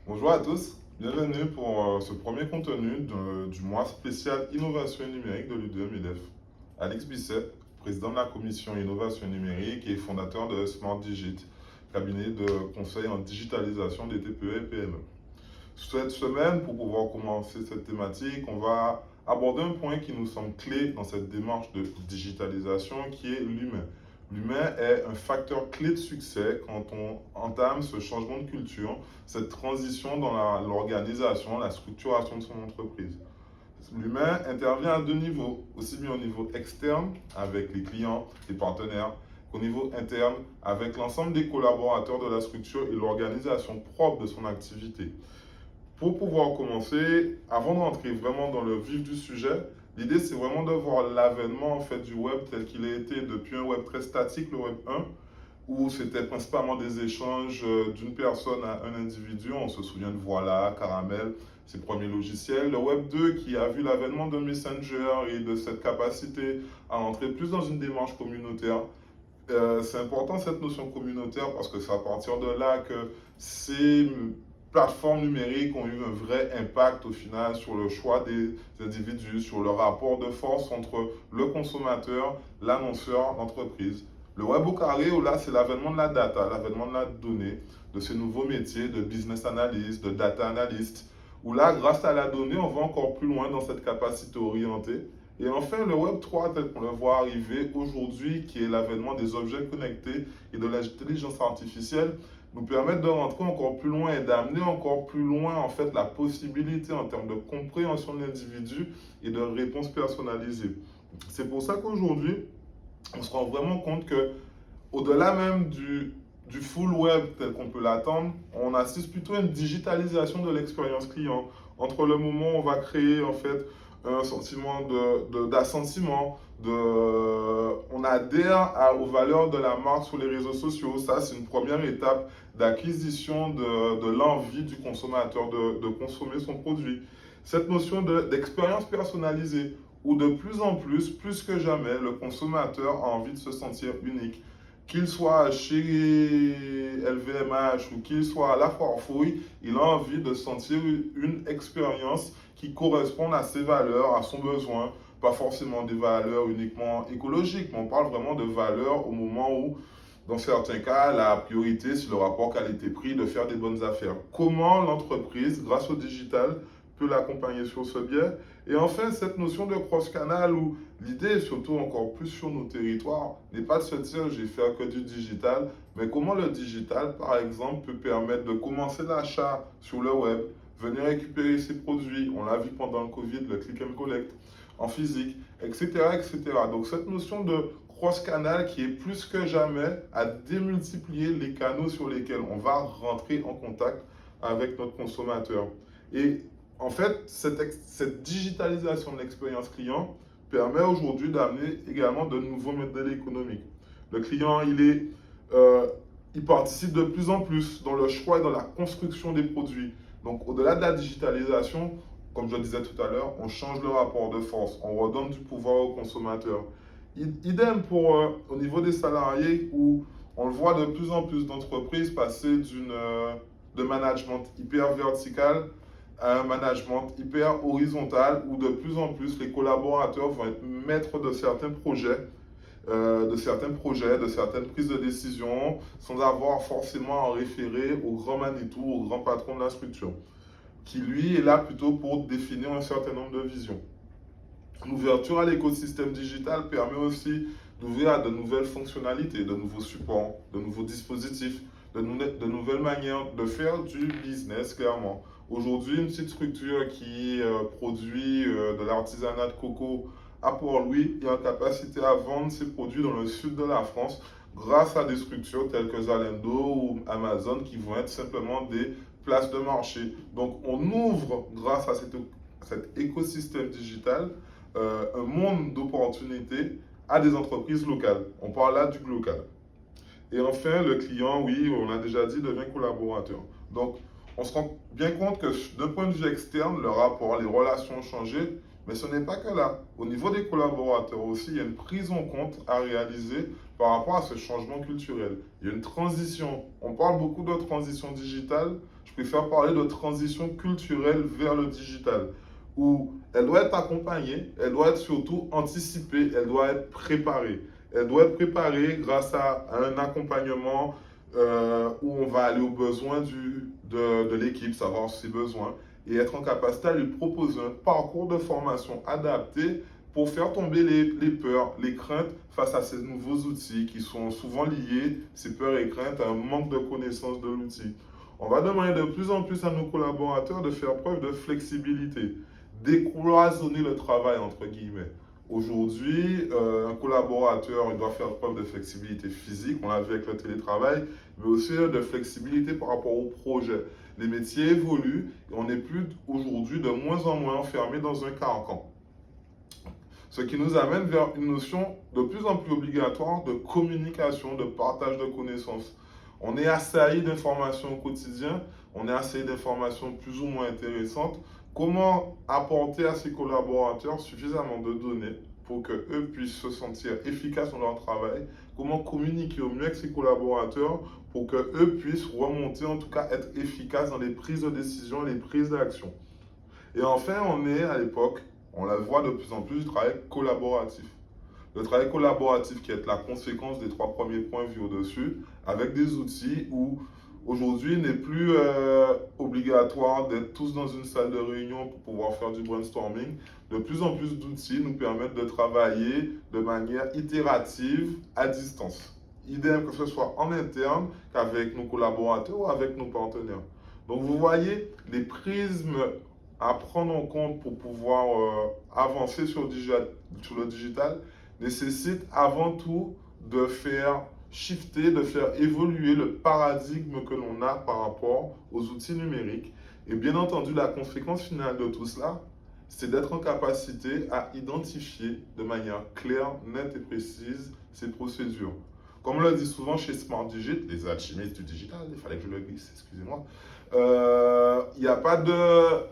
Bonjour à tous, bienvenue pour ce premier contenu du mois spécial Innovation numérique de l'UDM-IDEF. Alex Bisset, président de la commission Innovation numérique et fondateur de Smart Digit, cabinet de conseil en digitalisation des TPE et PME. Cette semaine, pour pouvoir commencer cette thématique, on va aborder un point qui nous semble clé dans cette démarche de digitalisation qui est l'humain. L'humain est un facteur clé de succès quand on entame ce changement de culture, cette transition dans l'organisation, la structuration de son entreprise. L'humain intervient à deux niveaux, aussi bien au niveau externe avec les clients, les partenaires, qu'au niveau interne avec l'ensemble des collaborateurs de la structure et l'organisation propre de son activité. Pour pouvoir commencer, avant d'entrer vraiment dans le vif du sujet, l'idée c'est vraiment de voir l'avènement en fait du web tel qu'il a été depuis un web très statique, le web 1, où c'était principalement des échanges d'une personne à un individu. On se souvient de Voilà, Caramel, ses premiers logiciels. Le web 2 qui a vu l'avènement de Messenger et de cette capacité à entrer plus dans une démarche communautaire. C'est important cette notion communautaire parce que c'est à partir de là que ces plateformes numériques ont eu un vrai impact au final sur le choix des individus, sur le rapport de force entre le consommateur, l'annonceur, l'entreprise. Le web au carré, où là, c'est l'avènement de la data, l'avènement de la donnée, de ces nouveaux métiers de business analyst, de data analyst, où là, grâce à la donnée, on va encore plus loin dans cette capacité orientée. Et enfin, le Web 3, tel qu'on le voit arriver aujourd'hui, qui est l'avènement des objets connectés et de l'intelligence artificielle, nous permettent de rentrer encore plus loin et d'amener encore plus loin en fait la possibilité en termes de compréhension de l'individu et de réponses personnalisées. C'est pour ça qu'aujourd'hui, on se rend vraiment compte que au-delà même du full web tel qu'on peut l'attendre, on assiste plutôt à une digitalisation de l'expérience client. Entre le moment où on va créer en fait un sentiment d'assentiment, on adhère aux valeurs de la marque sur les réseaux sociaux. Ça, c'est une première étape d'acquisition de l'envie du consommateur de consommer son produit. Cette notion d'expérience personnalisée, où de plus que jamais, le consommateur a envie de se sentir unique. Qu'il soit chez LVMH ou qu'il soit à la Foire-Fouille, il a envie de sentir une expérience qui corresponde à ses valeurs, à son besoin. Pas forcément des valeurs uniquement écologiques, mais on parle vraiment de valeurs au moment où, dans certains cas, la priorité, c'est le rapport qualité-prix, de faire des bonnes affaires. Comment l'entreprise, grâce au digital, peut l'accompagner sur ce biais. Et enfin, cette notion de cross-canal où l'idée, surtout encore plus sur nos territoires, n'est pas de se dire j'ai fait que du digital, mais comment le digital, par exemple, peut permettre de commencer l'achat sur le web, venir récupérer ses produits, on l'a vu pendant le Covid, le click and collect, en physique, etc., etc. Donc cette notion de cross-canal qui est plus que jamais à démultiplier les canaux sur lesquels on va rentrer en contact avec notre consommateur. Et en fait, cette digitalisation de l'expérience client permet aujourd'hui d'amener également de nouveaux modèles économiques. Le client, il participe de plus en plus dans le choix et dans la construction des produits. Donc, au-delà de la digitalisation, comme je le disais tout à l'heure, on change le rapport de force, on redonne du pouvoir au consommateur. Idem pour au niveau des salariés où on le voit de plus en plus d'entreprises passer de management hyper vertical à un management hyper horizontal où de plus en plus les collaborateurs vont être maîtres de certains projets, de certaines prises de décision, sans avoir forcément à référer au grand Manitou, au grand patron de la structure, qui lui est là plutôt pour définir un certain nombre de visions. L'ouverture à l'écosystème digital permet aussi d'ouvrir à de nouvelles fonctionnalités, de nouveaux supports, de nouveaux dispositifs, de nouvelles manières de faire du business, clairement. Aujourd'hui, une petite structure qui produit de l'artisanat de coco à Port-Louis est en capacité à vendre ses produits dans le sud de la France grâce à des structures telles que Zalando ou Amazon qui vont être simplement des places de marché. Donc, on ouvre, grâce à cet écosystème digital, un monde d'opportunités à des entreprises locales. On parle là du local. Et enfin, le client, oui, on l'a déjà dit, devient collaborateur. Donc, on se rend bien compte que d'un point de vue externe, le rapport, les relations ont changé, mais ce n'est pas que là. Au niveau des collaborateurs aussi, il y a une prise en compte à réaliser par rapport à ce changement culturel. Il y a une transition. On parle beaucoup de transition digitale, Je préfère parler de transition culturelle vers le digital, où elle doit être accompagnée, elle doit être surtout anticipée, elle doit être préparée. Elle doit être préparée grâce à un accompagnement où on va aller aux besoins de l'équipe, savoir ses besoins, et être en capacité à lui proposer un parcours de formation adapté pour faire tomber les peurs, les craintes face à ces nouveaux outils qui sont souvent liés, ces peurs et craintes, à un manque de connaissance de l'outil. On va demander de plus en plus à nos collaborateurs de faire preuve de flexibilité, décloisonner le travail, entre guillemets. Aujourd'hui, un collaborateur il doit faire preuve de flexibilité physique, on l'a vu avec le télétravail, mais aussi de flexibilité par rapport au projet. Les métiers évoluent et on n'est plus aujourd'hui de moins en moins enfermé dans un carcan. Ce qui nous amène vers une notion de plus en plus obligatoire de communication, de partage de connaissances. On est assailli d'informations au quotidien, on est assailli d'informations plus ou moins intéressantes. Comment apporter à ses collaborateurs suffisamment de données pour qu'eux puissent se sentir efficaces dans leur travail? Comment communiquer au mieux avec ses collaborateurs pour qu'eux puissent remonter, en tout cas être efficaces dans les prises de décision et les prises d'action? Et enfin, on est à l'époque, on la voit de plus en plus, du travail collaboratif. Le travail collaboratif qui est la conséquence des trois premiers points vus au-dessus, avec des outils où aujourd'hui il n'est plus obligatoire d'être tous dans une salle de réunion pour pouvoir faire du brainstorming. De plus en plus d'outils nous permettent de travailler de manière itérative à distance. Idem que ce soit en interne qu'avec nos collaborateurs ou avec nos partenaires. Donc vous voyez les prismes à prendre en compte pour pouvoir avancer sur le digital nécessite avant tout de faire shifter, de faire évoluer le paradigme que l'on a par rapport aux outils numériques. Et bien entendu, la conséquence finale de tout cela, c'est d'être en capacité à identifier de manière claire, nette et précise ces procédures. Comme on le dit souvent chez Smart Digit, les alchimistes du digital, il fallait que je le glisse, excusez-moi, il n'y a pas de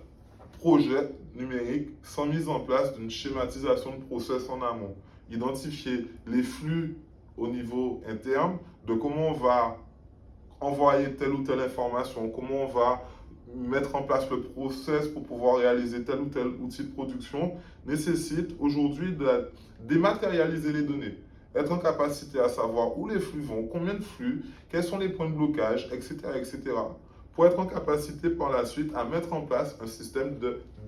projet numérique sans mise en place d'une schématisation de process en amont. Identifier les flux au niveau interne, de comment on va envoyer telle ou telle information, comment on va mettre en place le process pour pouvoir réaliser tel ou tel outil de production, nécessite aujourd'hui de dématérialiser les données. Être en capacité à savoir où les flux vont, combien de flux, quels sont les points de blocage, etc., etc., pour être en capacité par la suite à mettre en place un système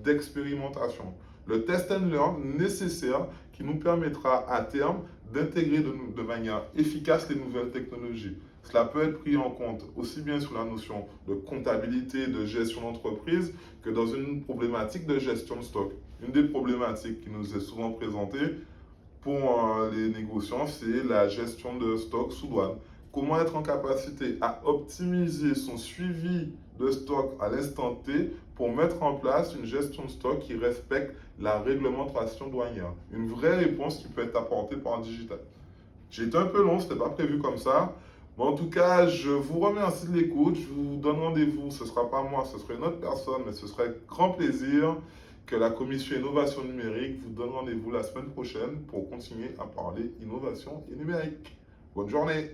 d'expérimentation. Le test and learn nécessaire qui nous permettra à terme d'intégrer de manière efficace les nouvelles technologies. Cela peut être pris en compte aussi bien sur la notion de comptabilité, de gestion d'entreprise, que dans une problématique de gestion de stock. Une des problématiques qui nous est souvent présentée pour les négociants, c'est la gestion de stock sous douane. Comment être en capacité à optimiser son suivi de stock à l'instant T pour mettre en place une gestion de stock qui respecte la réglementation douanière. Une vraie réponse qui peut être apportée par un digital. J'ai été un peu long, ce n'était pas prévu comme ça. Mais en tout cas, je vous remercie de l'écoute. Je vous donne rendez-vous. Ce ne sera pas moi, ce sera une autre personne, mais ce serait avec grand plaisir que la commission innovation numérique vous donne rendez-vous la semaine prochaine pour continuer à parler innovation et numérique. Bonne journée!